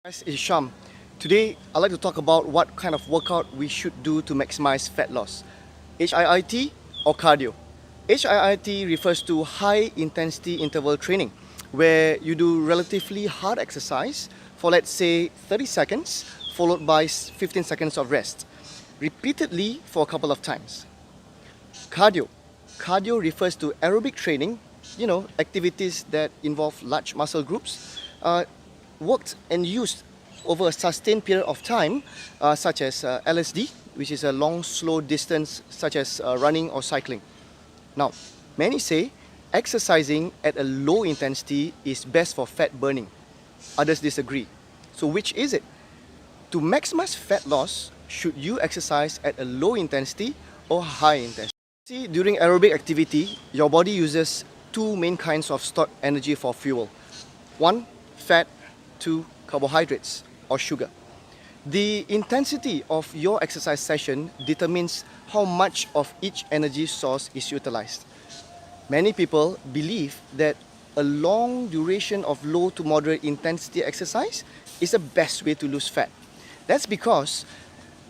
Guys, it's Sham. Today, I'd like to talk about what kind of workout we should do to maximize fat loss. HIIT or cardio? HIIT refers to high intensity interval training, where you do relatively hard exercise for let's say 30 seconds, followed by 15 seconds of rest, repeatedly for a couple of times. Cardio. Cardio refers to aerobic training, activities that involve large muscle groups, worked and used over a sustained period of time, such as LSD, which is a long, slow distance, such as running or cycling. Now, many say exercising at a low intensity is best for fat burning. Others disagree. So which is it? To maximize fat loss, should you exercise at a low intensity or high intensity? See, during aerobic activity, your body uses two main kinds of stored energy for fuel. One, fat. Two, carbohydrates or sugar. The intensity of your exercise session determines how much of each energy source is utilized. Many people believe that a long duration of low to moderate intensity exercise is the best way to lose fat. That's because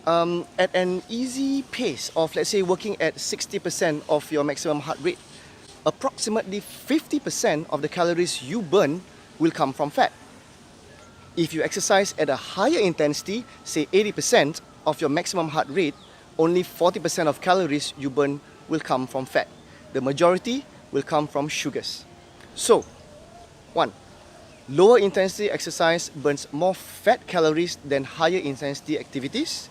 at an easy pace of, let's say, working at 60% of your maximum heart rate, approximately 50% of the calories you burn will come from fat. If you exercise at a higher intensity, say 80% of your maximum heart rate, only 40% of calories you burn will come from fat. The majority will come from sugars. So, 1. Lower intensity exercise burns more fat calories than higher intensity activities.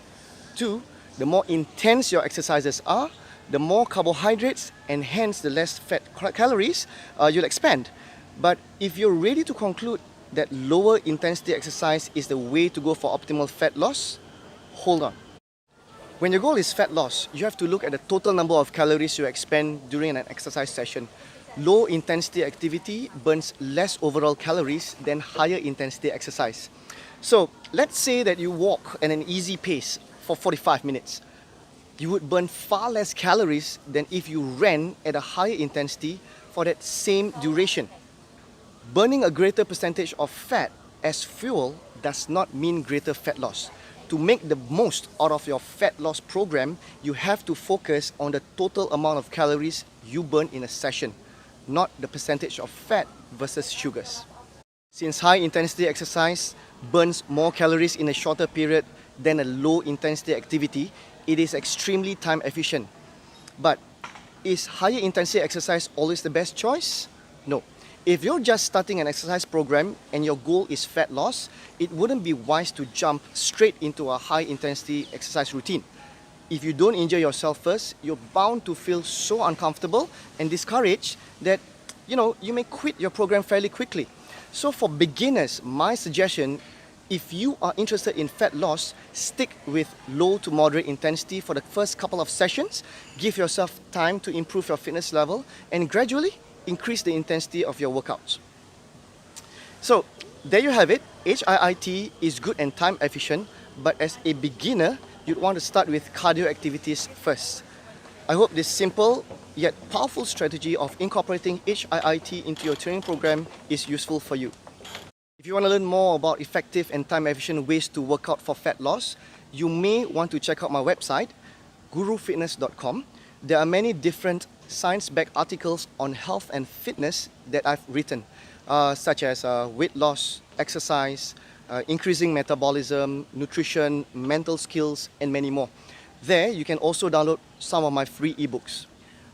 2. The more intense your exercises are, the more carbohydrates and hence the less fat calories you'll expend. But if you're ready to conclude that lower intensity exercise is the way to go for optimal fat loss, hold on. When your goal is fat loss, you have to look at the total number of calories you expend during an exercise session. Low intensity activity burns less overall calories than higher intensity exercise. So let's say that you walk at an easy pace for 45 minutes. You would burn far less calories than if you ran at a higher intensity for that same duration. Burning a greater percentage of fat as fuel does not mean greater fat loss. To make the most out of your fat loss program, you have to focus on the total amount of calories you burn in a session, not the percentage of fat versus sugars. Since high intensity exercise burns more calories in a shorter period than a low intensity activity, it is extremely time efficient. But is higher intensity exercise always the best choice? No. If you're just starting an exercise program and your goal is fat loss, it wouldn't be wise to jump straight into a high intensity exercise routine. If you don't enjoy yourself first, you're bound to feel so uncomfortable and discouraged that you may quit your program fairly quickly. So for beginners, my suggestion, if you are interested in fat loss, stick with low to moderate intensity for the first couple of sessions. Give yourself time to improve your fitness level and gradually increase the intensity of your workouts. So there you have it. HIIT is good and time efficient, but as a beginner, you'd want to start with cardio activities first. I hope this simple yet powerful strategy of incorporating HIIT into your training program is useful for you. If you want to learn more about effective and time efficient ways to work out for fat loss, you may want to check out my website, gurufitness.com. There are many different science-backed articles on health and fitness that I've written, such as weight loss, exercise, increasing metabolism, nutrition, mental skills, and many more. There, you can also download some of my free ebooks.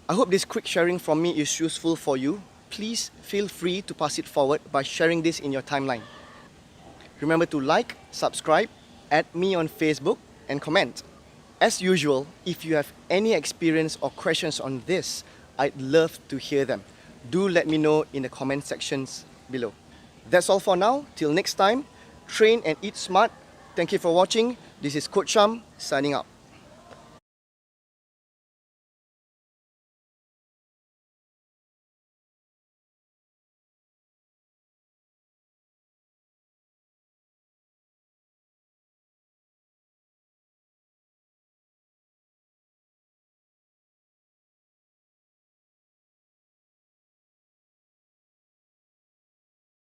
I hope this quick sharing from me is useful for you. Please feel free to pass it forward by sharing this in your timeline. Remember to like, subscribe, add me on Facebook, and comment. As usual, if you have any experience or questions on this, I'd love to hear them. Do let me know in the comment sections below. That's all for now. Till next time, train and eat smart. Thank you for watching. This is Coach Sham signing out.